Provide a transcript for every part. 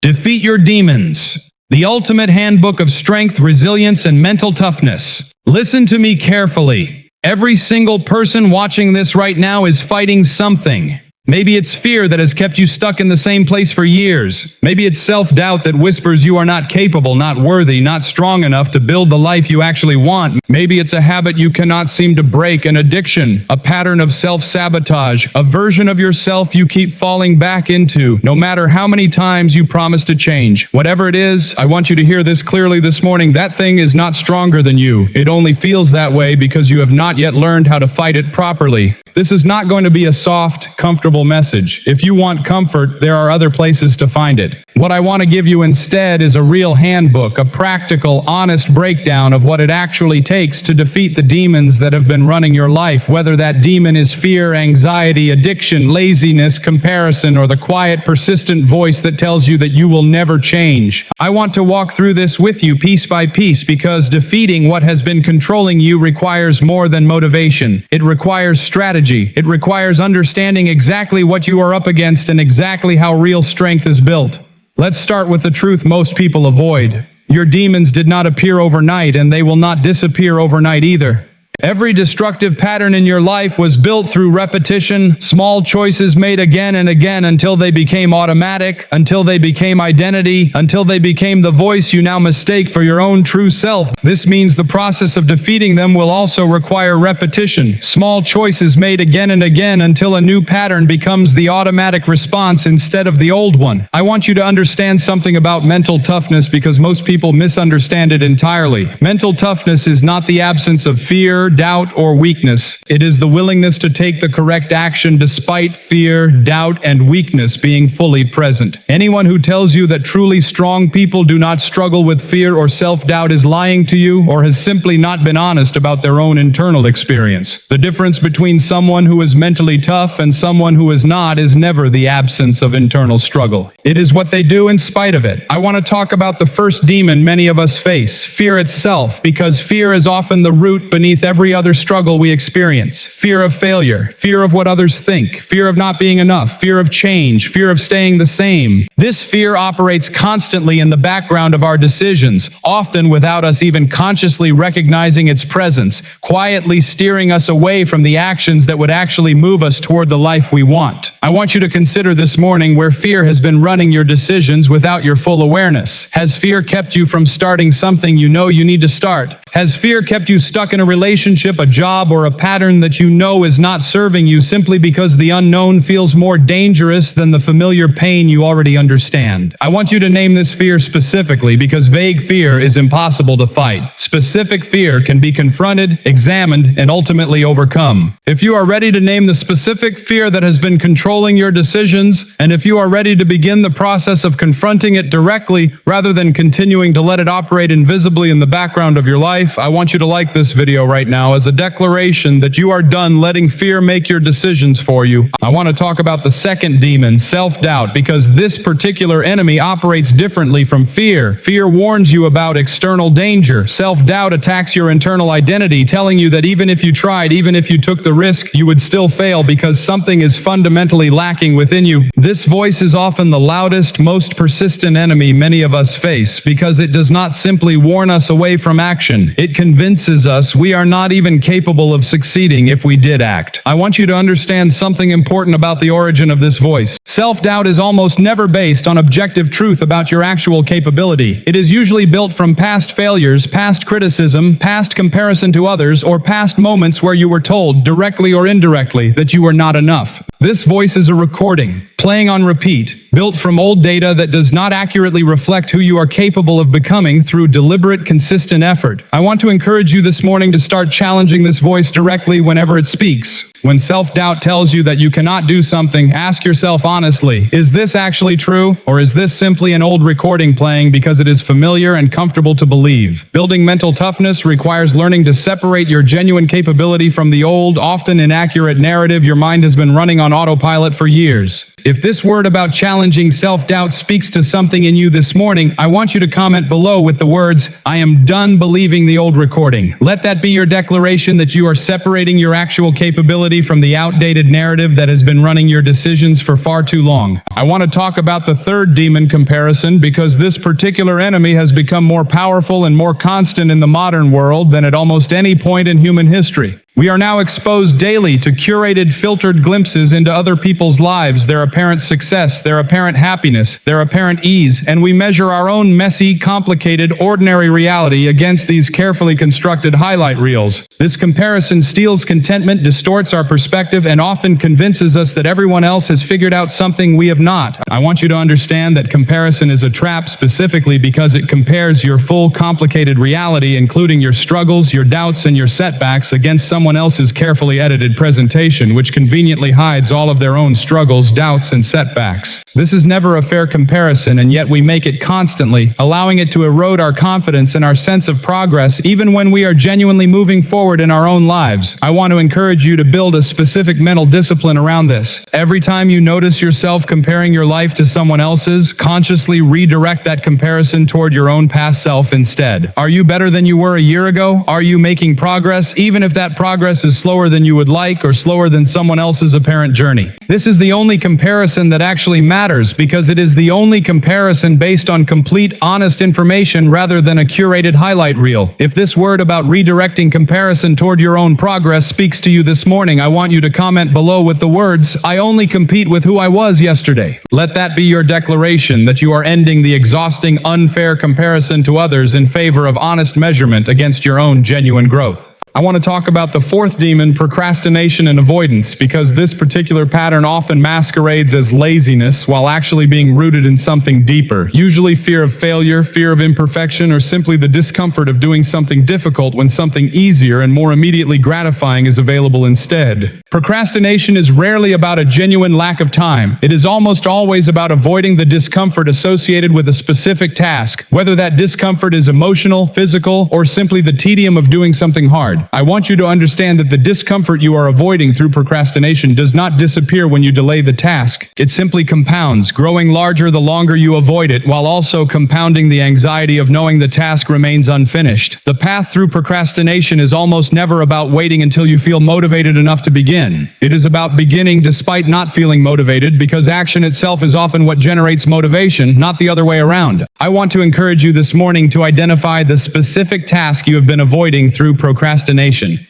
Defeat your demons. The ultimate handbook of strength, resilience, and mental toughness. Listen to me carefully. Every single person watching this right now is fighting something. Maybe it's fear that has kept you stuck in the same place for years. Maybe it's self-doubt that whispers you are not capable, not worthy, not strong enough to build the life you actually want. Maybe it's a habit you cannot seem to break, an addiction, a pattern of self-sabotage, a version of yourself you keep falling back into, no matter how many times you promise to change. Whatever it is, I want you to hear this clearly this morning. That thing is not stronger than you. It only feels that way because you have not yet learned how to fight it properly. This is not going to be a soft, comfortable message. If you want comfort, there are other places to find it. What I want to give you instead is a real handbook, a practical, honest breakdown of what it actually takes to defeat the demons that have been running your life, whether that demon is fear, anxiety, addiction, laziness, comparison, or the quiet, persistent voice that tells you that you will never change. I want to walk through this with you piece by piece because defeating what has been controlling you requires more than motivation. It requires strategy. It requires understanding exactly what you are up against and exactly how real strength is built. Let's start with the truth most people avoid. Your demons did not appear overnight, and they will not disappear overnight either. Every destructive pattern in your life was built through repetition, small choices made again and again until they became automatic, until they became identity, until they became the voice you now mistake for your own true self. This means the process of defeating them will also require repetition, small choices made again and again until a new pattern becomes the automatic response instead of the old one. I want you to understand something about mental toughness because most people misunderstand it entirely. Mental toughness is not the absence of fear, doubt, or weakness. It is the willingness to take the correct action despite fear, doubt, and weakness being fully present. Anyone who tells you that truly strong people do not struggle with fear or self-doubt is lying to you or has simply not been honest about their own internal experience. The difference between someone who is mentally tough and someone who is not is never the absence of internal struggle. It is what they do in spite of it. I want to talk about the first demon many of us face, fear itself, because fear is often the root beneath every other struggle we experience. Fear of failure, fear of what others think, fear of not being enough, fear of change, fear of staying the same. This fear operates constantly in the background of our decisions, often without us even consciously recognizing its presence, quietly steering us away from the actions that would actually move us toward the life we want. I want you to consider this morning where fear has been running your decisions without your full awareness. Has fear kept you from starting something you know you need to start? Has fear kept you stuck in a relationship, a job, or a pattern that you know is not serving you simply because the unknown feels more dangerous than the familiar pain you already understand? I want you to name this fear specifically because vague fear is impossible to fight. Specific fear can be confronted, examined, and ultimately overcome. If you are ready to name the specific fear that has been controlling your decisions, and if you are ready to begin the process of confronting it directly rather than continuing to let it operate invisibly in the background of your life, I want you to like this video right now as a declaration that you are done letting fear make your decisions for you. I want to talk about the second demon, self-doubt, because this particular enemy operates differently from fear. Fear warns you about external danger. Self-doubt attacks your internal identity, telling you that even if you tried, even if you took the risk, you would still fail because something is fundamentally lacking within you. This voice is often the loudest, most persistent enemy many of us face because it does not simply warn us away from action. It convinces us we are not even capable of succeeding if we did act. I want you to understand something important about the origin of this voice. Self-doubt is almost never based on objective truth about your actual capability. It is usually built from past failures, past criticism, past comparison to others, or past moments where you were told, directly or indirectly, that you were not enough. This voice is a recording, playing on repeat, built from old data that does not accurately reflect who you are capable of becoming through deliberate, consistent effort. I want to encourage you this morning to start challenging this voice directly whenever it speaks. When self-doubt tells you that you cannot do something, ask yourself honestly, is this actually true, or is this simply an old recording playing because it is familiar and comfortable to believe? Building mental toughness requires learning to separate your genuine capability from the old, often inaccurate narrative your mind has been running on autopilot for years. If this word about challenging self-doubt speaks to something in you this morning, I want you to comment below with the words, "I am done believing the old recording." Let that be your declaration that you are separating your actual capability from the outdated narrative that has been running your decisions for far too long. I want to talk about the third demon, comparison, because this particular enemy has become more powerful and more constant in the modern world than at almost any point in human history. We are now exposed daily to curated, filtered glimpses into other people's lives, their apparent success, their apparent happiness, their apparent ease, and we measure our own messy, complicated, ordinary reality against these carefully constructed highlight reels. This comparison steals contentment, distorts our perspective, and often convinces us that everyone else has figured out something we have not. I want you to understand that comparison is a trap specifically because it compares your full, complicated reality, including your struggles, your doubts, and your setbacks, against someone else's carefully edited presentation, which conveniently hides all of their own struggles, doubts, and setbacks. This is never a fair comparison, and yet we make it constantly, allowing it to erode our confidence and our sense of progress, even when we are genuinely moving forward in our own lives. I want to encourage you to build a specific mental discipline around this. Every time you notice yourself comparing your life to someone else's, consciously redirect that comparison toward your own past self instead. Are you better than you were a year ago? Are you making progress, even if that progress is slower than you would like or slower than someone else's apparent journey? This is the only comparison that actually matters, because it is the only comparison based on complete, honest information rather than a curated highlight reel. If this word about redirecting comparison toward your own progress speaks to you this morning, I want you to comment below with the words, "I only compete with who I was yesterday." Let that be your declaration that you are ending the exhausting, unfair comparison to others in favor of honest measurement against your own genuine growth. I want to talk about the fourth demon, procrastination and avoidance, because this particular pattern often masquerades as laziness while actually being rooted in something deeper, usually fear of failure, fear of imperfection, or simply the discomfort of doing something difficult when something easier and more immediately gratifying is available instead. Procrastination is rarely about a genuine lack of time. It is almost always about avoiding the discomfort associated with a specific task, whether that discomfort is emotional, physical, or simply the tedium of doing something hard. I want you to understand that the discomfort you are avoiding through procrastination does not disappear when you delay the task. It simply compounds, growing larger the longer you avoid it, while also compounding the anxiety of knowing the task remains unfinished. The path through procrastination is almost never about waiting until you feel motivated enough to begin. It is about beginning despite not feeling motivated, because action itself is often what generates motivation, not the other way around. I want to encourage you this morning to identify the specific task you have been avoiding through procrastination,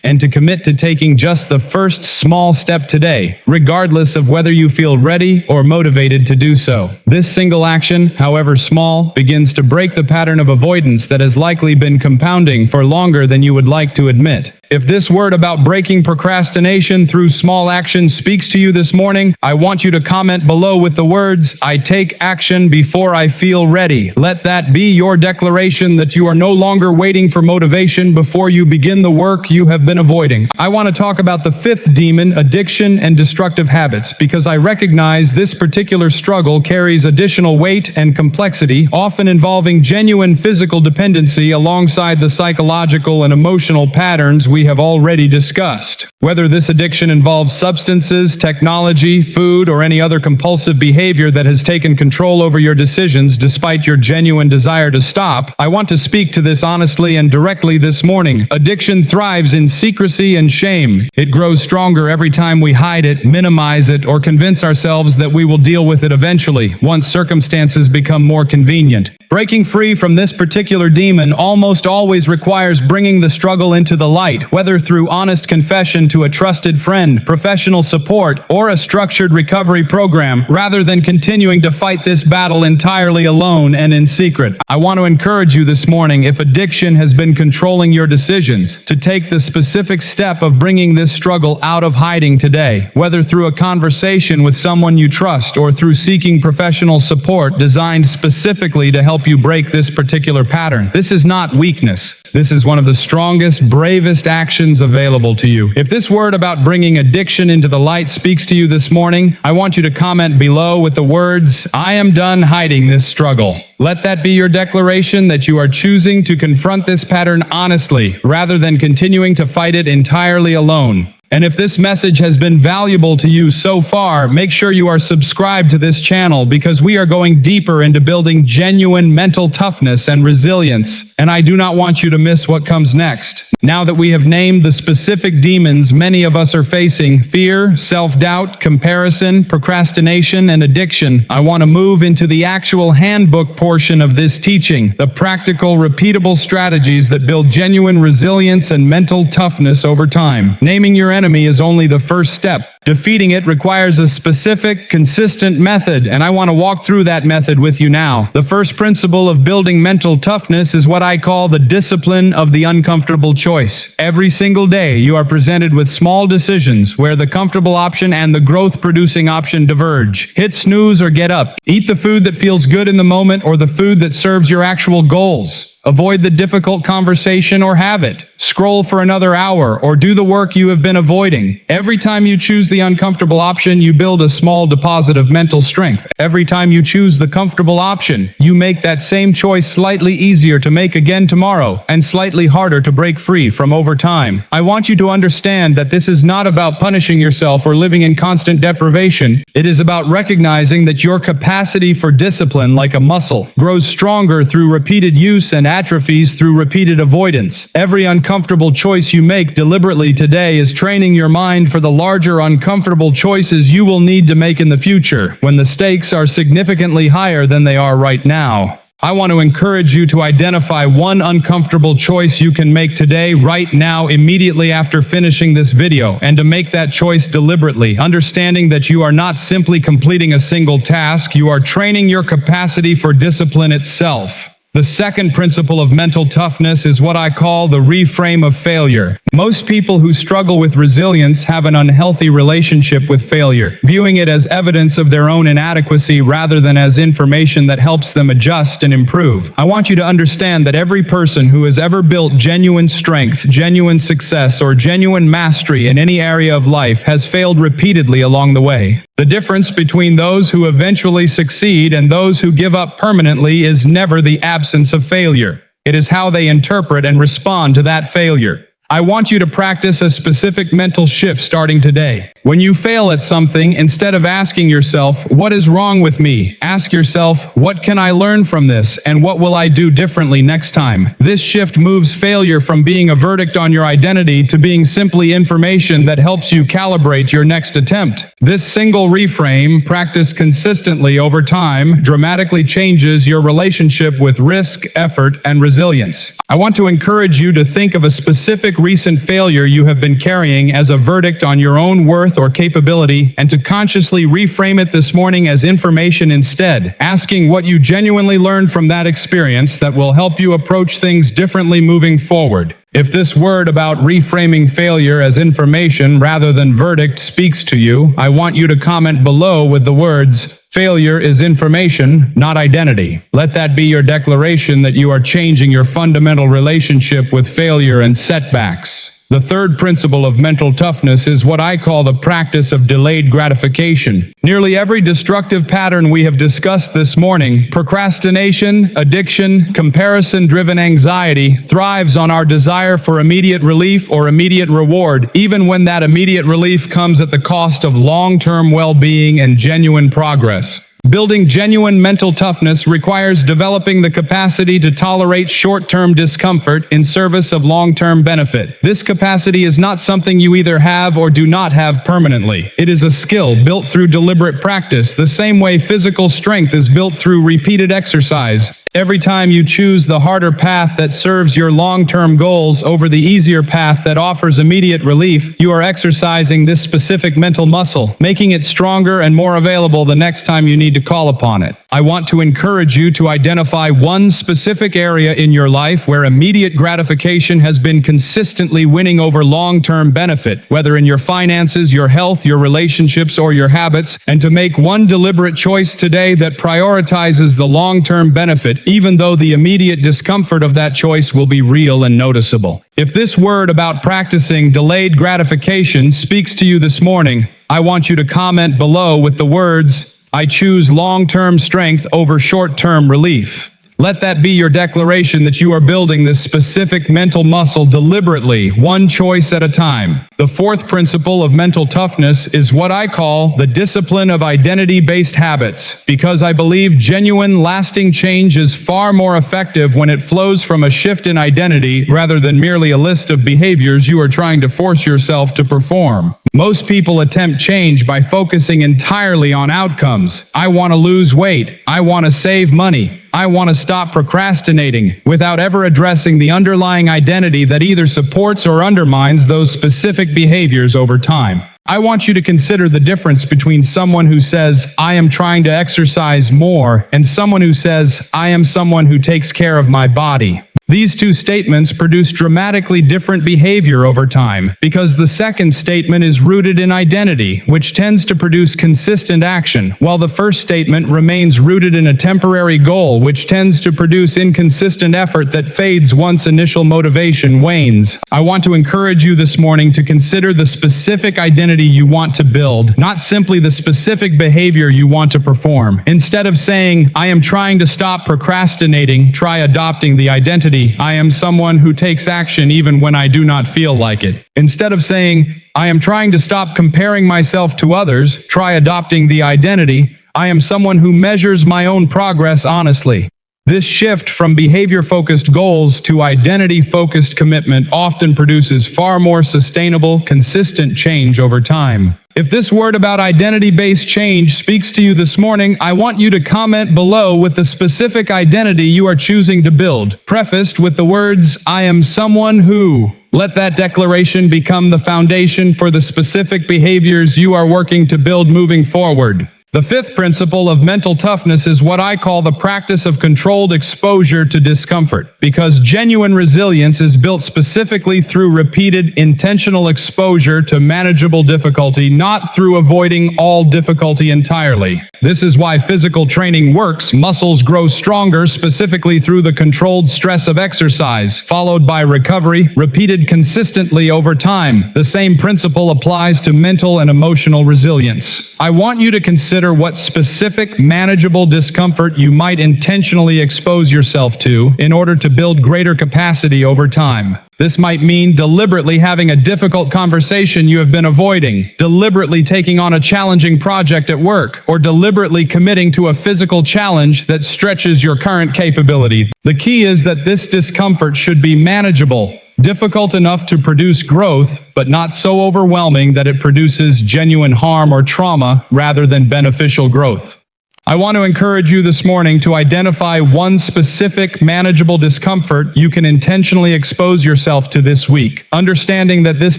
and to commit to taking just the first small step today, regardless of whether you feel ready or motivated to do so. This single action, however small, begins to break the pattern of avoidance that has likely been compounding for longer than you would like to admit. If this word about breaking procrastination through small action speaks to you this morning, I want you to comment below with the words, "I take action before I feel ready." Let that be your declaration that you are no longer waiting for motivation before you begin the work you have been avoiding. I want to talk about the fifth demon, addiction and destructive habits, because I recognize this particular struggle carries additional weight and complexity, often involving genuine physical dependency alongside the psychological and emotional patterns we have already discussed. Whether this addiction involves substances, technology, food, or any other compulsive behavior that has taken control over your decisions despite your genuine desire to stop, I want to speak to this honestly and directly this morning. Addiction thrives in secrecy and shame. It grows stronger every time we hide it, minimize it, or convince ourselves that we will deal with it eventually, once circumstances become more convenient. Breaking free from this particular demon almost always requires bringing the struggle into the light, whether through honest confession to a trusted friend, professional support, or a structured recovery program, rather than continuing to fight this battle entirely alone and in secret. I want to encourage you this morning, if addiction has been controlling your decisions, to take the specific step of bringing this struggle out of hiding today, whether through a conversation with someone you trust or through seeking professional support designed specifically to help you break this particular pattern. This is not weakness. This is one of the strongest, bravest actions available to you. If this word about bringing addiction into the light speaks to you this morning, I want you to comment below with the words, "I am done hiding this struggle." Let that be your declaration that you are choosing to confront this pattern honestly, rather than continuing to fight it entirely alone. And if this message has been valuable to you so far, make sure you are subscribed to this channel because we are going deeper into building genuine mental toughness and resilience, and I do not want you to miss what comes next. Now that we have named the specific demons many of us are facing, fear, self-doubt, comparison, procrastination, and addiction, I want to move into the actual handbook portion of this teaching, the practical, repeatable strategies that build genuine resilience and mental toughness over time. Naming your enemy is only the first step. Defeating it requires a specific, consistent method, and I want to walk through that method with you now. The first principle of building mental toughness is what I call the discipline of the uncomfortable choice. Every single day, you are presented with small decisions where the comfortable option and the growth-producing option diverge. Hit snooze or get up. Eat the food that feels good in the moment or the food that serves your actual goals. Avoid the difficult conversation or have it. Scroll for another hour or do the work you have been avoiding. Every time you choose the uncomfortable option, you build a small deposit of mental strength. Every time you choose the comfortable option, you make that same choice slightly easier to make again tomorrow and slightly harder to break free from over time. I want you to understand that this is not about punishing yourself or living in constant deprivation. It is about recognizing that your capacity for discipline, like a muscle, grows stronger through repeated use and atrophies through repeated avoidance. Every uncomfortable choice you make deliberately today is training your mind for the larger uncomfortable choices you will need to make in the future, when the stakes are significantly higher than they are right now. I want to encourage you to identify one uncomfortable choice you can make today, right now, immediately after finishing this video, and to make that choice deliberately, understanding that you are not simply completing a single task, you are training your capacity for discipline itself. The second principle of mental toughness is what I call the reframe of failure. Most people who struggle with resilience have an unhealthy relationship with failure, viewing it as evidence of their own inadequacy rather than as information that helps them adjust and improve. I want you to understand that every person who has ever built genuine strength, genuine success, or genuine mastery in any area of life has failed repeatedly along the way. The difference between those who eventually succeed and those who give up permanently is never the absence of failure. It is how they interpret and respond to that failure. I want you to practice a specific mental shift starting today. When you fail at something, instead of asking yourself, "What is wrong with me?" ask yourself, "What can I learn from this, and what will I do differently next time?" This shift moves failure from being a verdict on your identity to being simply information that helps you calibrate your next attempt. This single reframe, practiced consistently over time, dramatically changes your relationship with risk, effort, and resilience. I want to encourage you to think of a specific recent failure you have been carrying as a verdict on your own worth or capability, and to consciously reframe it this morning as information instead, asking what you genuinely learned from that experience that will help you approach things differently moving forward. If this word about reframing failure as information rather than verdict speaks to you, I want you to comment below with the words, "Failure is information, not identity." Let that be your declaration that you are changing your fundamental relationship with failure and setbacks. The third principle of mental toughness is what I call the practice of delayed gratification. Nearly every destructive pattern we have discussed this morning, procrastination, addiction, comparison-driven anxiety, thrives on our desire for immediate relief or immediate reward, even when that immediate relief comes at the cost of long-term well-being and genuine progress. Building genuine mental toughness requires developing the capacity to tolerate short-term discomfort in service of long-term benefit. This capacity is not something you either have or do not have permanently. It is a skill built through deliberate practice, the same way physical strength is built through repeated exercise. Every time you choose the harder path that serves your long-term goals over the easier path that offers immediate relief, you are exercising this specific mental muscle, making it stronger and more available the next time you need to call upon it. I want to encourage you to identify one specific area in your life where immediate gratification has been consistently winning over long-term benefit, whether in your finances, your health, your relationships, or your habits, and to make one deliberate choice today that prioritizes the long-term benefit, even though the immediate discomfort of that choice will be real and noticeable. If this word about practicing delayed gratification speaks to you this morning, I want you to comment below with the words, "I choose long-term strength over short-term relief." Let that be your declaration that you are building this specific mental muscle deliberately, one choice at a time. The fourth principle of mental toughness is what I call the discipline of identity-based habits, because I believe genuine, lasting change is far more effective when it flows from a shift in identity rather than merely a list of behaviors you are trying to force yourself to perform. Most people attempt change by focusing entirely on outcomes. I want to lose weight. I want to save money. I want to stop procrastinating, without ever addressing the underlying identity that either supports or undermines those specific behaviors over time. I want you to consider the difference between someone who says, I am trying to exercise more, and someone who says, I am someone who takes care of my body. These two statements produce dramatically different behavior over time, because the second statement is rooted in identity, which tends to produce consistent action, while the first statement remains rooted in a temporary goal, which tends to produce inconsistent effort that fades once initial motivation wanes. I want to encourage you this morning to consider the specific identity you want to build, not simply the specific behavior you want to perform. Instead of saying, I am trying to stop procrastinating, try adopting the identity, I am someone who takes action even when I do not feel like it. Instead of saying, I am trying to stop comparing myself to others, try adopting the identity, I am someone who measures my own progress honestly. This shift from behavior-focused goals to identity-focused commitment often produces far more sustainable, consistent change over time. If this word about identity-based change speaks to you this morning, I want you to comment below with the specific identity you are choosing to build, prefaced with the words, I am someone who. Let that declaration become the foundation for the specific behaviors you are working to build moving forward. The fifth principle of mental toughness is what I call the practice of controlled exposure to discomfort, because genuine resilience is built specifically through repeated, intentional exposure to manageable difficulty, not through avoiding all difficulty entirely. This is why physical training works. Muscles grow stronger specifically through the controlled stress of exercise, followed by recovery, repeated consistently over time. The same principle applies to mental and emotional resilience. I want you to consider what specific, manageable discomfort you might intentionally expose yourself to in order to build greater capacity over time. This might mean deliberately having a difficult conversation you have been avoiding, deliberately taking on a challenging project at work, or deliberately committing to a physical challenge that stretches your current capability. The key is that this discomfort should be manageable, difficult enough to produce growth, but not so overwhelming that it produces genuine harm or trauma rather than beneficial growth. I want to encourage you this morning to identify one specific manageable discomfort you can intentionally expose yourself to this week, understanding that this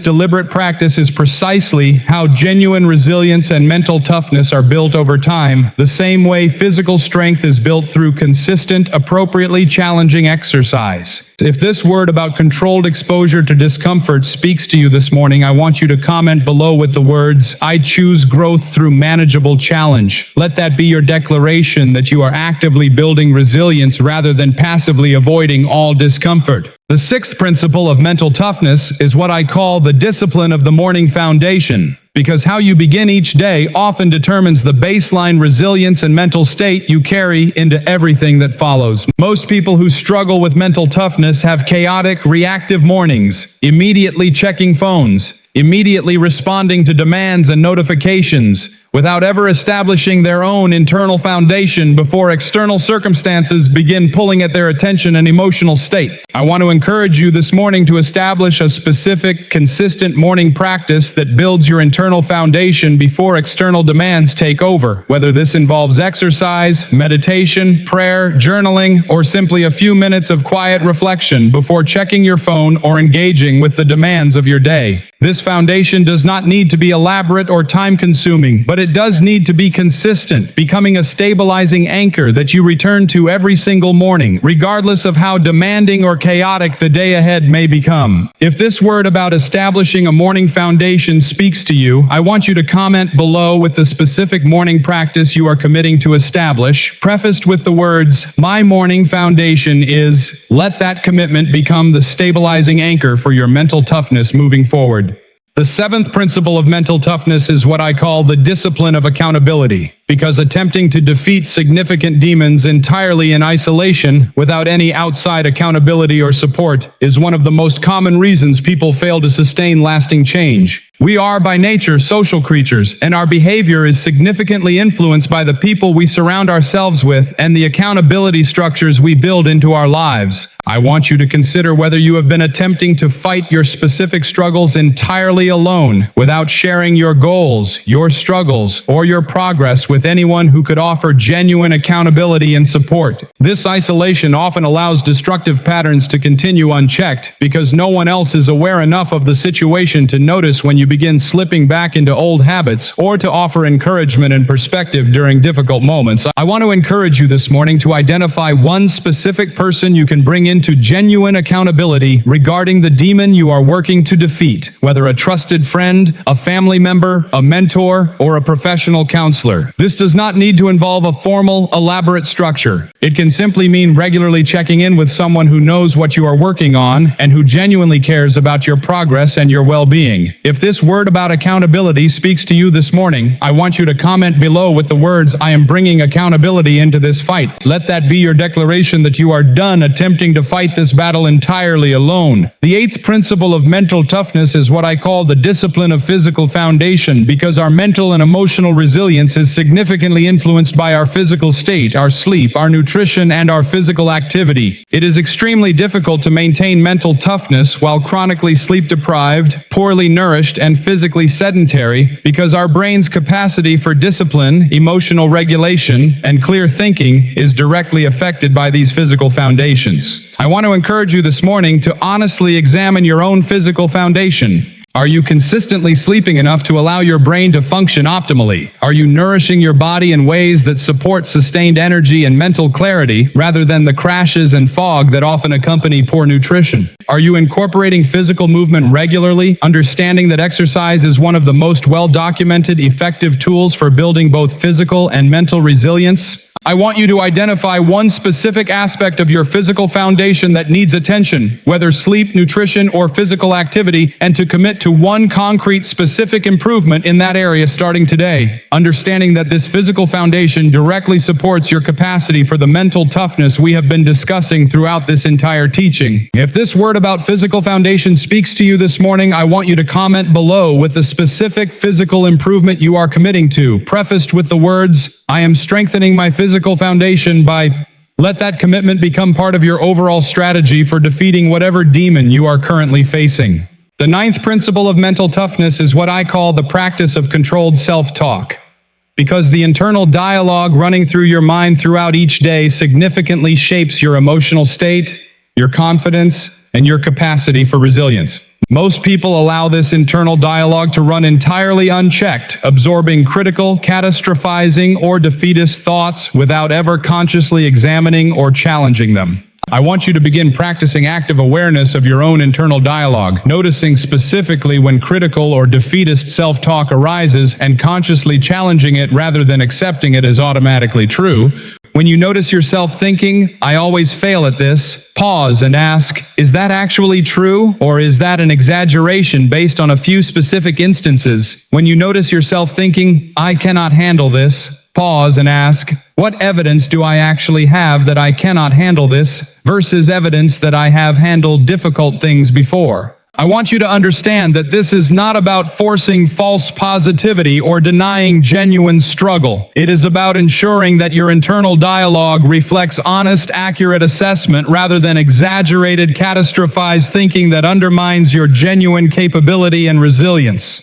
deliberate practice is precisely how genuine resilience and mental toughness are built over time, the same way physical strength is built through consistent, appropriately challenging exercise. If this word about controlled exposure to discomfort speaks to you this morning, I want you to comment below with the words, I choose growth through manageable challenge. Let that be your declaration that you are actively building resilience rather than passively avoiding all discomfort. The sixth principle of mental toughness is what I call the discipline of the morning foundation, because how you begin each day often determines the baseline resilience and mental state you carry into everything that follows. Most people who struggle with mental toughness have chaotic, reactive mornings, immediately checking phones, immediately responding to demands and notifications, without ever establishing their own internal foundation before external circumstances begin pulling at their attention and emotional state. I want to encourage you this morning to establish a specific, consistent morning practice that builds your internal foundation before external demands take over, whether this involves exercise, meditation, prayer, journaling, or simply a few minutes of quiet reflection before checking your phone or engaging with the demands of your day. This foundation does not need to be elaborate or time-consuming, but it does need to be consistent, becoming a stabilizing anchor that you return to every single morning, regardless of how demanding or chaotic the day ahead may become. If this word about establishing a morning foundation speaks to you, I want you to comment below with the specific morning practice you are committing to establish, prefaced with the words, my morning foundation is. Let that commitment become the stabilizing anchor for your mental toughness moving forward. The seventh principle of mental toughness is what I call the discipline of accountability, because attempting to defeat significant demons entirely in isolation, without any outside accountability or support, is one of the most common reasons people fail to sustain lasting change. We are by nature social creatures, and our behavior is significantly influenced by the people we surround ourselves with and the accountability structures we build into our lives. I want you to consider whether you have been attempting to fight your specific struggles entirely alone, without sharing your goals, your struggles, or your progress with anyone who could offer genuine accountability and support. This isolation often allows destructive patterns to continue unchecked, because no one else is aware enough of the situation to notice when you begin slipping back into old habits, or to offer encouragement and perspective during difficult moments. I want to encourage you this morning to identify one specific person you can bring into genuine accountability regarding the demon you are working to defeat, whether a trusted friend, a family member, a mentor, or a professional counselor. This does not need to involve a formal, elaborate structure. It can simply mean regularly checking in with someone who knows what you are working on and who genuinely cares about your progress and your well-being. If this word about accountability speaks to you this morning, I want you to comment below with the words, "I am bringing accountability into this fight." Let that be your declaration that you are done attempting to fight this battle entirely alone. The eighth principle of mental toughness is what I call the discipline of physical foundation, because our mental and emotional resilience is significantly influenced by our physical state, our sleep, our nutrition, and our physical activity. It is extremely difficult to maintain mental toughness while chronically sleep-deprived, poorly nourished, and physically sedentary, because our brain's capacity for discipline, emotional regulation, and clear thinking is directly affected by these physical foundations. I want to encourage you this morning to honestly examine your own physical foundation. Are you consistently sleeping enough to allow your brain to function optimally? Are you nourishing your body in ways that support sustained energy and mental clarity, rather than the crashes and fog that often accompany poor nutrition? Are you incorporating physical movement regularly, understanding that exercise is one of the most well-documented, effective tools for building both physical and mental resilience? I want you to identify one specific aspect of your physical foundation that needs attention, whether sleep, nutrition, or physical activity, and to commit to one concrete, specific improvement in that area starting today. Understanding that this physical foundation directly supports your capacity for the mental toughness we have been discussing throughout this entire teaching. If this word about physical foundation speaks to you this morning, I want you to comment below with the specific physical improvement you are committing to, prefaced with the words, "I am strengthening my physical foundation by..." Let that commitment become part of your overall strategy for defeating whatever demon you are currently facing. The ninth principle of mental toughness is what I call the practice of controlled self-talk, because the internal dialogue running through your mind throughout each day significantly shapes your emotional state, your confidence, and your capacity for resilience. Most people allow this internal dialogue to run entirely unchecked, absorbing critical, catastrophizing, or defeatist thoughts without ever consciously examining or challenging them. I want you to begin practicing active awareness of your own internal dialogue, noticing specifically when critical or defeatist self-talk arises and consciously challenging it rather than accepting it as automatically true. When you notice yourself thinking, "I always fail at this," pause and ask, "Is that actually true, or is that an exaggeration based on a few specific instances?" When you notice yourself thinking, "I cannot handle this," pause and ask, "What evidence do I actually have that I cannot handle this, versus evidence that I have handled difficult things before?" I want you to understand that this is not about forcing false positivity or denying genuine struggle. It is about ensuring that your internal dialogue reflects honest, accurate assessment rather than exaggerated, catastrophized thinking that undermines your genuine capability and resilience.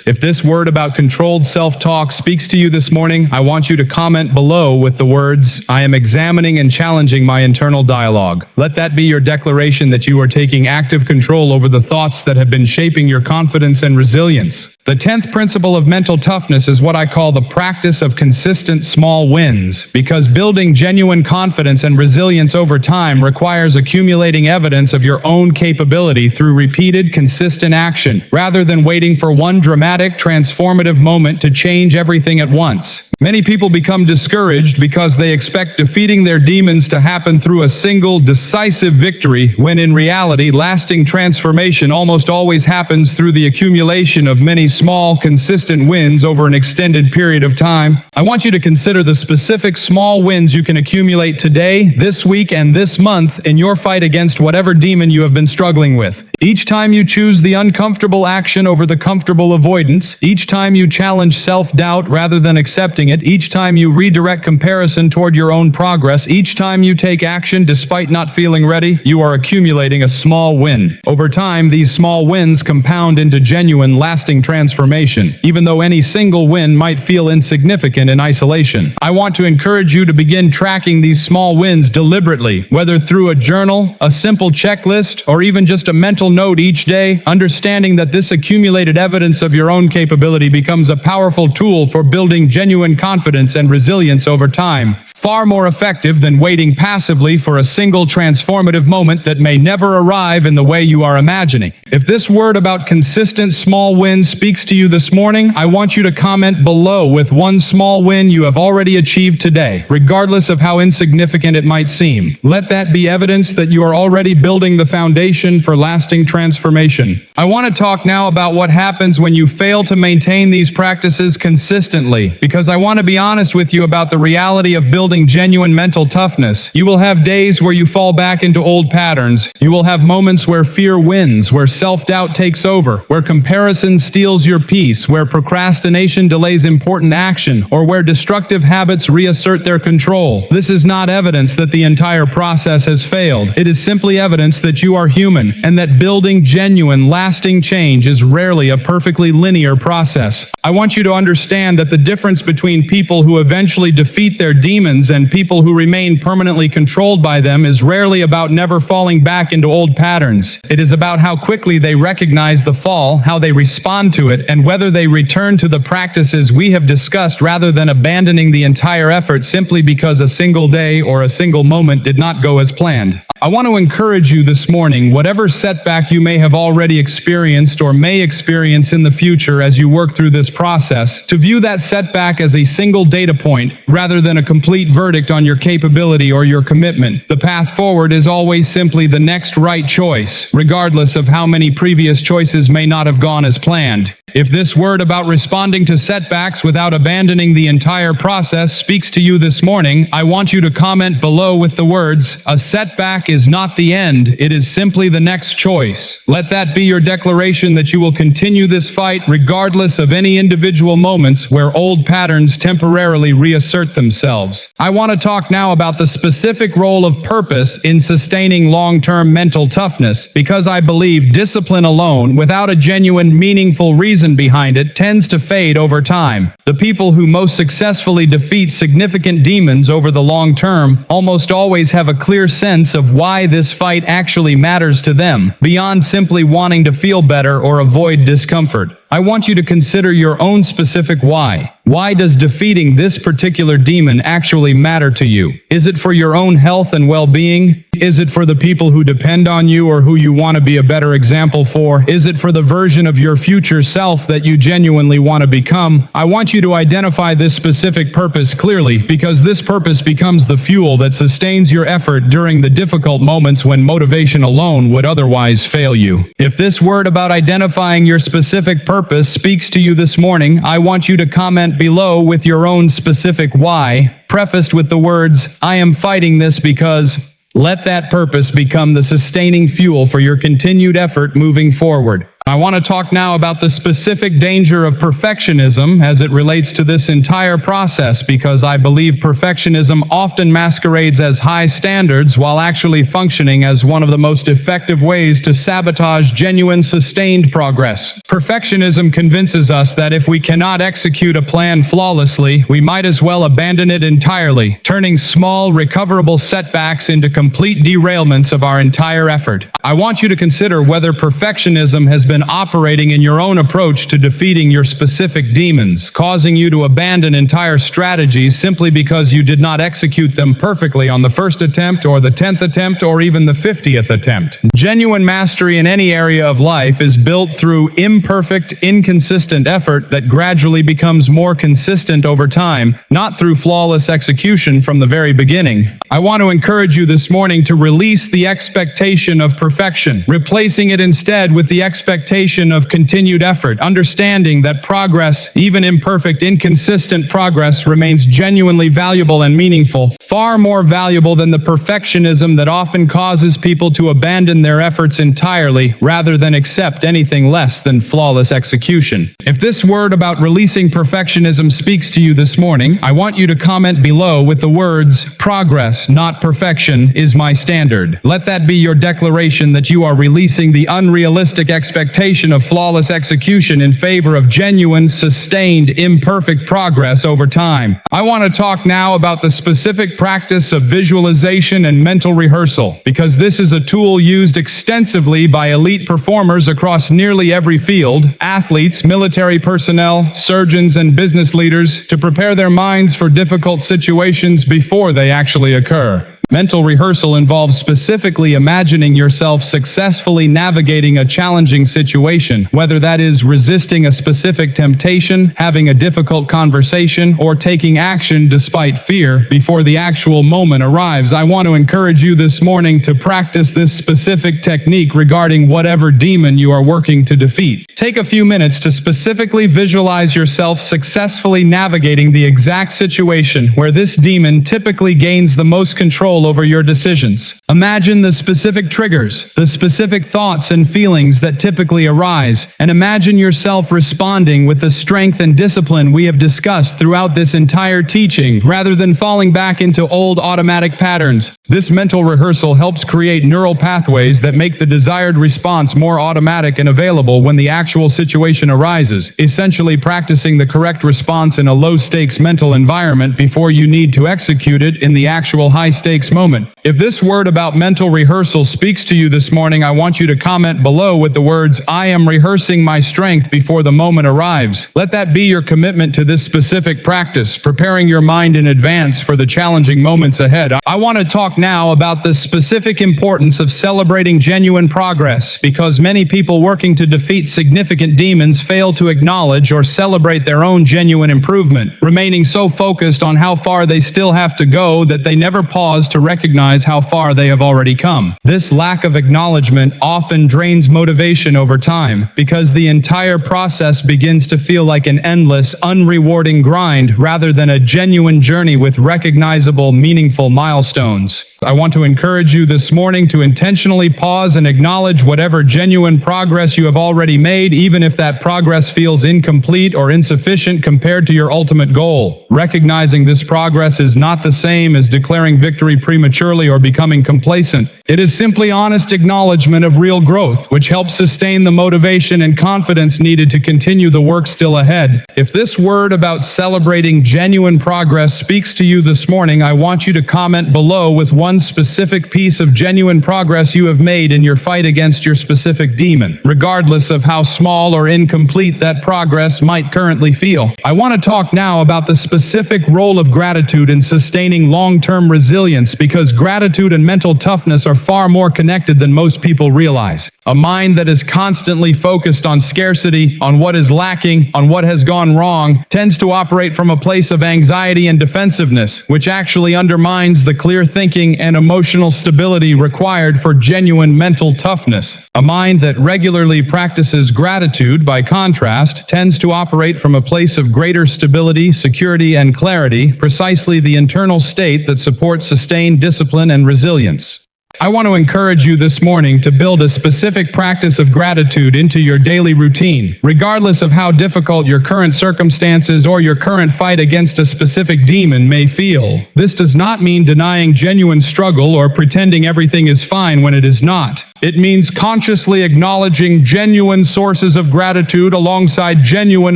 If this word about controlled self-talk speaks to you this morning, I want you to comment below with the words, "I am examining and challenging my internal dialogue." Let that be your declaration that you are taking active control over the thoughts that have been shaping your confidence and resilience. The 10th principle of mental toughness is what I call the practice of consistent small wins, because building genuine confidence and resilience over time requires accumulating evidence of your own capability through repeated, consistent action, rather than waiting for one dramatic, transformative moment to change everything at once. Many people become discouraged because they expect defeating their demons to happen through a single, decisive victory, when in reality, lasting transformation almost always happens through the accumulation of many small, consistent wins over an extended period of time. I want you to consider the specific small wins you can accumulate today, this week, and this month in your fight against whatever demon you have been struggling with. Each time you choose the uncomfortable action over the comfortable avoidance, each time you challenge self-doubt rather than accepting it, each time you redirect comparison toward your own progress, each time you take action despite not feeling ready, you are accumulating a small win. Over time, these small wins compound into genuine, lasting transformation, even though any single win might feel insignificant in isolation. I want to encourage you to begin tracking these small wins deliberately, whether through a journal, a simple checklist, or even just a mental note each day, understanding that this accumulated evidence of your own capability becomes a powerful tool for building genuine confidence and resilience over time, far more effective than waiting passively for a single transformative moment that may never arrive in the way you are imagining. If this word about consistent small wins speaks to you this morning, I want you to comment below with one small win you have already achieved today, regardless of how insignificant it might seem. Let that be evidence that you are already building the foundation for lasting transformation. I want to talk now about what happens when you fail to maintain these practices consistently, because I want to be honest with you about the reality of building genuine mental toughness. You will have days where you fall back into old patterns. You will have moments where fear wins, where self-doubt takes over, where comparison steals your peace, where procrastination delays important action, or where destructive habits reassert their control. This is not evidence that the entire process has failed. It is simply evidence that you are human, and that building genuine, lasting change is rarely a perfectly linear process. I want you to understand that the difference between people who eventually defeat their demons and people who remain permanently controlled by them is rarely about never falling back into old patterns. It is about how quickly they recognize the fall, how they respond to it, and whether they return to the practices we have discussed rather than abandoning the entire effort simply because a single day or a single moment did not go as planned. I want to encourage you this morning, whatever setback you may have already experienced or may experience in the future as you work through this process, to view that setback as a single data point rather than a complete verdict on your capability or your commitment. The path forward is always simply the next right choice, regardless of how many previous choices may not have gone as planned. If this word about responding to setbacks without abandoning the entire process speaks to you this morning, I want you to comment below with the words, "A setback is not the end, it is simply the next choice." Let that be your declaration that you will continue this fight regardless of any individual moments where old patterns temporarily reassert themselves. I want to talk now about the specific role of purpose in sustaining long-term mental toughness, because I believe discipline alone, without a genuine, meaningful reason behind it, tends to fade over time. The people who most successfully defeat significant demons over the long term almost always have a clear sense of why this fight actually matters to them, beyond simply wanting to feel better or avoid discomfort. I want you to consider your own specific why. Why does defeating this particular demon actually matter to you? Is it for your own health and well-being? Is it for the people who depend on you or who you want to be a better example for? Is it for the version of your future self that you genuinely want to become? I want you to identify this specific purpose clearly, because this purpose becomes the fuel that sustains your effort during the difficult moments when motivation alone would otherwise fail you. If this word about identifying your specific purpose speaks to you this morning, I want you to comment below with your own specific why, prefaced with the words, "I am fighting this because..." Let that purpose become the sustaining fuel for your continued effort moving forward. I want to talk now about the specific danger of perfectionism as it relates to this entire process, because I believe perfectionism often masquerades as high standards while actually functioning as one of the most effective ways to sabotage genuine, sustained progress. Perfectionism convinces us that if we cannot execute a plan flawlessly, we might as well abandon it entirely, turning small, recoverable setbacks into complete derailments of our entire effort. I want you to consider whether perfectionism has been been operating in your own approach to defeating your specific demons, causing you to abandon entire strategies simply because you did not execute them perfectly on the first attempt or the 10th attempt or even the 50th attempt. Genuine mastery in any area of life is built through imperfect, inconsistent effort that gradually becomes more consistent over time, not through flawless execution from the very beginning. I want to encourage you this morning to release the expectation of perfection, replacing it instead with the expectation of continued effort, understanding that progress, even imperfect, inconsistent progress, remains genuinely valuable and meaningful, far more valuable than the perfectionism that often causes people to abandon their efforts entirely rather than accept anything less than flawless execution. If this word about releasing perfectionism speaks to you this morning, I want you to comment below with the words, "Progress, not perfection, is my standard." Let that be your declaration that you are releasing the unrealistic expectation of flawless execution in favor of genuine, sustained, imperfect progress over time. I want to talk now about the specific practice of visualization and mental rehearsal, because this is a tool used extensively by elite performers across nearly every field: athletes, military personnel, surgeons, and business leaders, to prepare their minds for difficult situations before they actually occur. Mental rehearsal involves specifically imagining yourself successfully navigating a challenging situation, whether that is resisting a specific temptation, having a difficult conversation, or taking action despite fear before the actual moment arrives. I want to encourage you this morning to practice this specific technique regarding whatever demon you are working to defeat. Take a few minutes to specifically visualize yourself successfully navigating the exact situation where this demon typically gains the most control over your decisions. Imagine the specific triggers, the specific thoughts and feelings that typically arise, and imagine yourself responding with the strength and discipline we have discussed throughout this entire teaching, rather than falling back into old automatic patterns. This mental rehearsal helps create neural pathways that make the desired response more automatic and available when the actual situation arises, essentially practicing the correct response in a low-stakes mental environment before you need to execute it in the actual high-stakes moment. If this word about mental rehearsal speaks to you this morning, I want you to comment below with the words, "I am rehearsing my strength before the moment arrives." Let that be your commitment to this specific practice, preparing your mind in advance for the challenging moments ahead. I want to talk now about the specific importance of celebrating genuine progress, because many people working to defeat significant demons fail to acknowledge or celebrate their own genuine improvement, remaining so focused on how far they still have to go that they never pause to recognize how far they have already come. This lack of acknowledgement often drains motivation over time, because the entire process begins to feel like an endless, unrewarding grind rather than a genuine journey with recognizable, meaningful milestones. I want to encourage you this morning to intentionally pause and acknowledge whatever genuine progress you have already made, even if that progress feels incomplete or insufficient compared to your ultimate goal. Recognizing this progress is not the same as declaring victory prematurely or becoming complacent. It is simply honest acknowledgement of real growth, which helps sustain the motivation and confidence needed to continue the work still ahead. If this word about celebrating genuine progress speaks to you this morning, I want you to comment below with one specific piece of genuine progress you have made in your fight against your specific demon, regardless of how small or incomplete that progress might currently feel. I want to talk now about the specific role of gratitude in sustaining long-term resilience, because gratitude and mental toughness are far more connected than most people realize. A mind that is constantly focused on scarcity, on what is lacking, on what has gone wrong, tends to operate from a place of anxiety and defensiveness, which actually undermines the clear thinking and emotional stability required for genuine mental toughness. A mind that regularly practices gratitude, by contrast, tends to operate from a place of greater stability, security, and clarity, precisely the internal state that supports sustained discipline and resilience. I want to encourage you this morning to build a specific practice of gratitude into your daily routine, regardless of how difficult your current circumstances or your current fight against a specific demon may feel. This does not mean denying genuine struggle or pretending everything is fine when it is not. It means consciously acknowledging genuine sources of gratitude alongside genuine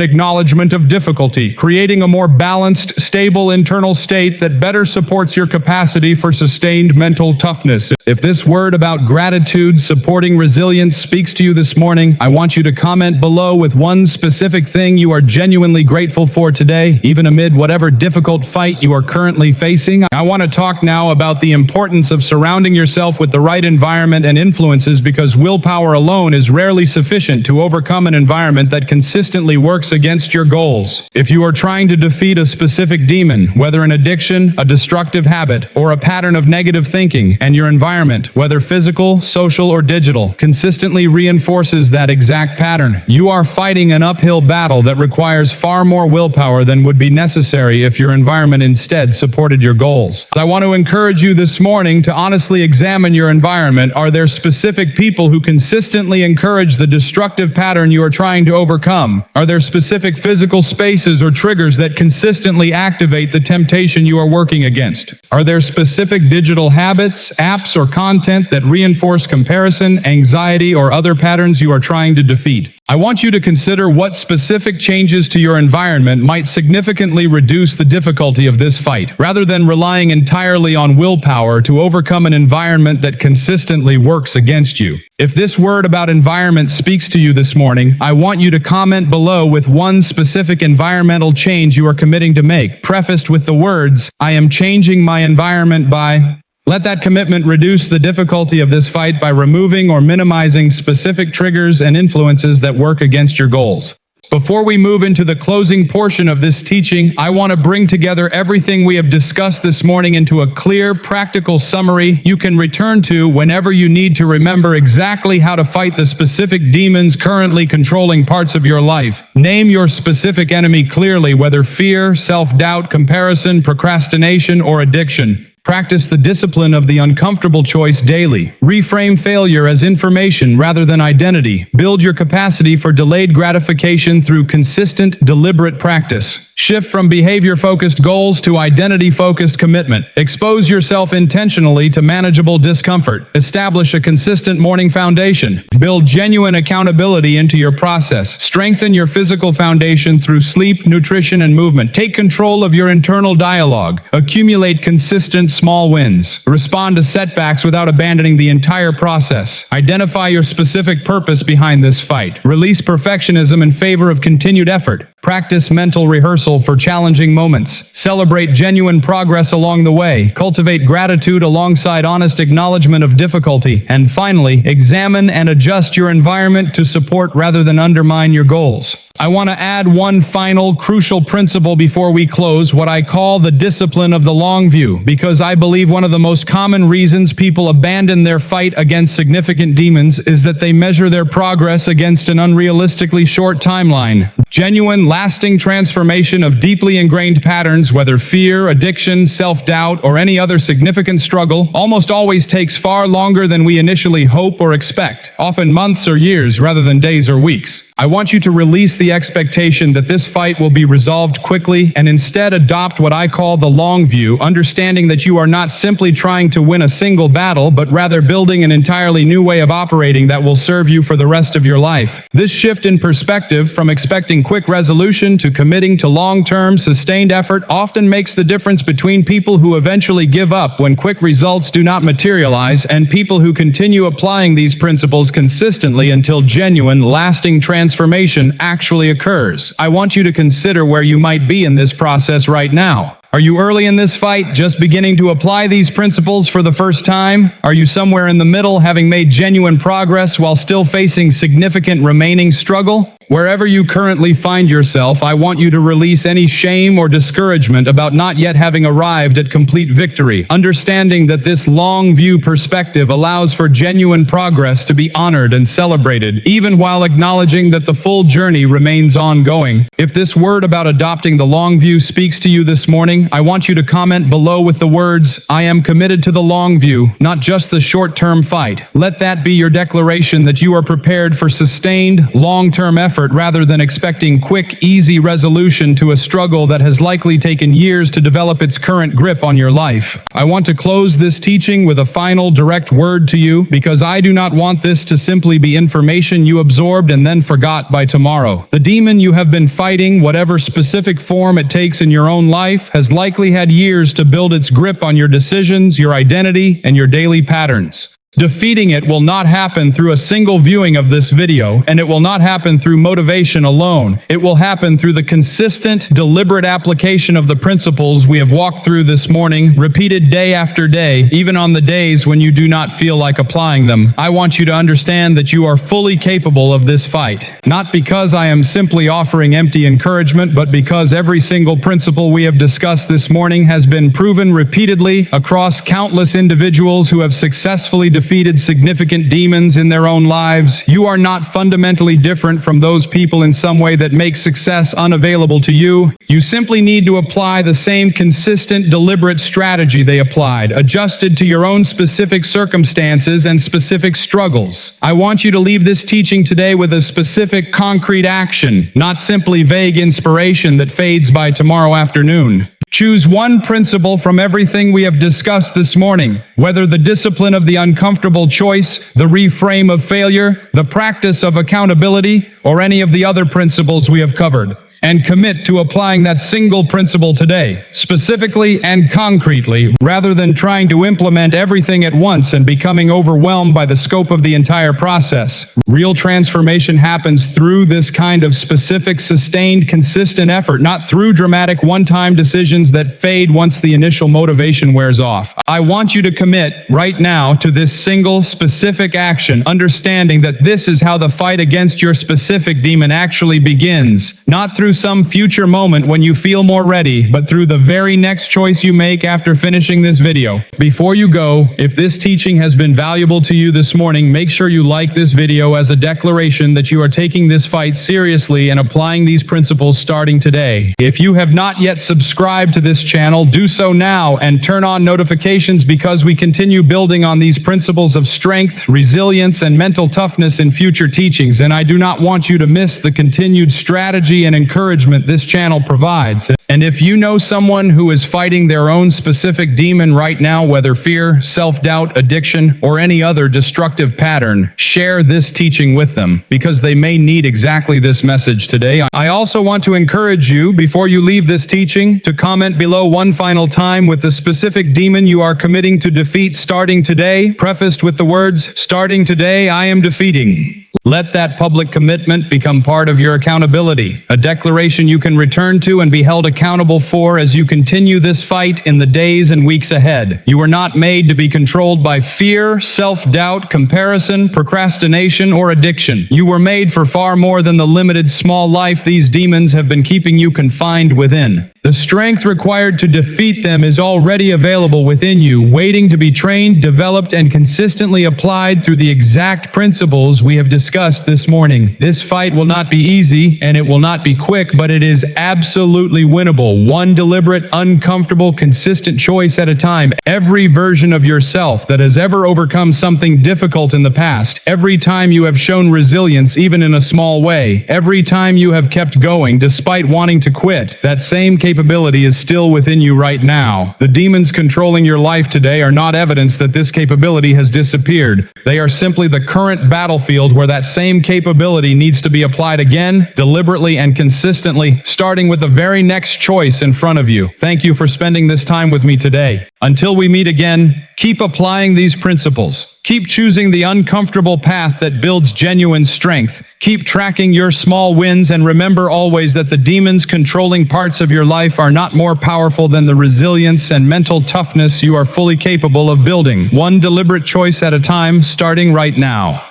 acknowledgement of difficulty, creating a more balanced, stable internal state that better supports your capacity for sustained mental toughness. If this word about gratitude supporting resilience speaks to you this morning, I want you to comment below with one specific thing you are genuinely grateful for today, even amid whatever difficult fight you are currently facing. I want to talk now about the importance of surrounding yourself with the right environment and influences, because willpower alone is rarely sufficient to overcome an environment that consistently works against your goals. If you are trying to defeat a specific demon, whether an addiction, a destructive habit, or a pattern of negative thinking, and your environment, whether physical, social, or digital, consistently reinforces that exact pattern, you are fighting an uphill battle that requires far more willpower than would be necessary if your environment instead supported your goals. I want to encourage you this morning to honestly examine your environment. Are there specific people who consistently encourage the destructive pattern you are trying to overcome? Are there specific physical spaces or triggers that consistently activate the temptation you are working against? Are there specific digital habits, apps, or content that reinforce comparison, anxiety, or other patterns you are trying to defeat? I want you to consider what specific changes to your environment might significantly reduce the difficulty of this fight, rather than relying entirely on willpower to overcome an environment that consistently works against you. If this word about environment speaks to you this morning, I want you to comment below with one specific environmental change you are committing to make, prefaced with the words, "I am changing my environment by..." Let that commitment reduce the difficulty of this fight by removing or minimizing specific triggers and influences that work against your goals. Before we move into the closing portion of this teaching, I want to bring together everything we have discussed this morning into a clear, practical summary you can return to whenever you need to remember exactly how to fight the specific demons currently controlling parts of your life. Name your specific enemy clearly, whether fear, self-doubt, comparison, procrastination, or addiction. Practice the discipline of the uncomfortable choice daily. Reframe failure as information rather than identity. Build your capacity for delayed gratification through consistent, deliberate practice. Shift from behavior-focused goals to identity-focused commitment. Expose yourself intentionally to manageable discomfort. Establish a consistent morning foundation. Build genuine accountability into your process. Strengthen your physical foundation through sleep, nutrition, and movement. Take control of your internal dialogue. Accumulate consistent small wins. Respond to setbacks without abandoning the entire process. Identify your specific purpose behind this fight. Release perfectionism in favor of continued effort. Practice mental rehearsal for challenging moments. Celebrate genuine progress along the way. Cultivate gratitude alongside honest acknowledgement of difficulty. And finally, examine and adjust your environment to support rather than undermine your goals. I want to add one final crucial principle before we close, what I call the discipline of the long view, because I believe one of the most common reasons people abandon their fight against significant demons is that they measure their progress against an unrealistically short timeline. Genuine, lasting transformation of deeply ingrained patterns, whether fear, addiction, self-doubt, or any other significant struggle, almost always takes far longer than we initially hope or expect, often months or years rather than days or weeks. I want you to release the expectation that this fight will be resolved quickly and instead adopt what I call the long view, understanding that you are not simply trying to win a single battle, but rather building an entirely new way of operating that will serve you for the rest of your life. This shift in perspective, from expecting quick resolution to committing to long-term, sustained effort, often makes the difference between people who eventually give up when quick results do not materialize and people who continue applying these principles consistently until genuine, lasting transformation actually occurs. I want you to consider where you might be in this process right now. Are you early in this fight, just beginning to apply these principles for the first time? Are you somewhere in the middle, having made genuine progress while still facing significant remaining struggle? Wherever you currently find yourself, I want you to release any shame or discouragement about not yet having arrived at complete victory, understanding that this long view perspective allows for genuine progress to be honored and celebrated, even while acknowledging that the full journey remains ongoing. If this word about adopting the long view speaks to you this morning, I want you to comment below with the words, "I am committed to the long view, not just the short-term fight." Let that be your declaration that you are prepared for sustained, long-term effort effort rather than expecting quick, easy resolution to a struggle that has likely taken years to develop its current grip on your life. I want to close this teaching with a final direct word to you, because I do not want this to simply be information you absorbed and then forgot by tomorrow. The demon you have been fighting, whatever specific form it takes in your own life, has likely had years to build its grip on your decisions, your identity, and your daily patterns. Defeating it will not happen through a single viewing of this video, and it will not happen through motivation alone. It will happen through the consistent, deliberate application of the principles we have walked through this morning, repeated day after day, even on the days when you do not feel like applying them. I want you to understand that you are fully capable of this fight. Not because I am simply offering empty encouragement, but because every single principle we have discussed this morning has been proven repeatedly across countless individuals who have successfully defeated significant demons in their own lives. You are not fundamentally different from those people in some way that makes success unavailable to you. You simply need to apply the same consistent, deliberate strategy they applied, adjusted to your own specific circumstances and specific struggles. I want you to leave this teaching today with a specific, concrete action, not simply vague inspiration that fades by tomorrow afternoon. Choose one principle from everything we have discussed this morning, whether the discipline of the uncomfortable choice, the reframe of failure, the practice of accountability, or any of the other principles we have covered, and commit to applying that single principle today, specifically and concretely, rather than trying to implement everything at once and becoming overwhelmed by the scope of the entire process. Real transformation happens through this kind of specific, sustained, consistent effort, not through dramatic one-time decisions that fade once the initial motivation wears off. I want you to commit right now to this single, specific action, understanding that this is how the fight against your specific demon actually begins, not through some future moment when you feel more ready, but through the very next choice you make after finishing this video. Before you go, if this teaching has been valuable to you this morning, make sure you like this video as a declaration that you are taking this fight seriously and applying these principles starting today. If you have not yet subscribed to this channel, do so now and turn on notifications, because we continue building on these principles of strength, resilience, and mental toughness in future teachings, and I do not want you to miss the continued strategy and encouragement this channel provides. And if you know someone who is fighting their own specific demon right now, whether fear, self-doubt, addiction, or any other destructive pattern, share this teaching with them, because they may need exactly this message today. I also want to encourage you, before you leave this teaching, to comment below one final time with the specific demon you are committing to defeat starting today, prefaced with the words, "Starting today, I am defeating." Let that public commitment become part of your accountability, a declaration you can return to and be held accountable for as you continue this fight in the days and weeks ahead. You were not made to be controlled by fear, self-doubt, comparison, procrastination, or addiction. You were made for far more than the limited small life these demons have been keeping you confined within. The strength required to defeat them is already available within you, waiting to be trained, developed, and consistently applied through the exact principles we have discussed this morning. This fight will not be easy, and it will not be quick, but it is absolutely winnable. One deliberate, uncomfortable, consistent choice at a time. Every version of yourself that has ever overcome something difficult in the past, every time you have shown resilience even in a small way, every time you have kept going despite wanting to quit, that same capability is still within you right now. The demons controlling your life today are not evidence that this capability has disappeared. They are simply the current battlefield where that same capability needs to be applied again, deliberately and consistently, starting with the very next choice in front of you. Thank you for spending this time with me today. Until we meet again, keep applying these principles. Keep choosing the uncomfortable path that builds genuine strength. Keep tracking your small wins, and remember always that the demons controlling parts of your life are not more powerful than the resilience and mental toughness you are fully capable of building, one deliberate choice at a time, starting right now.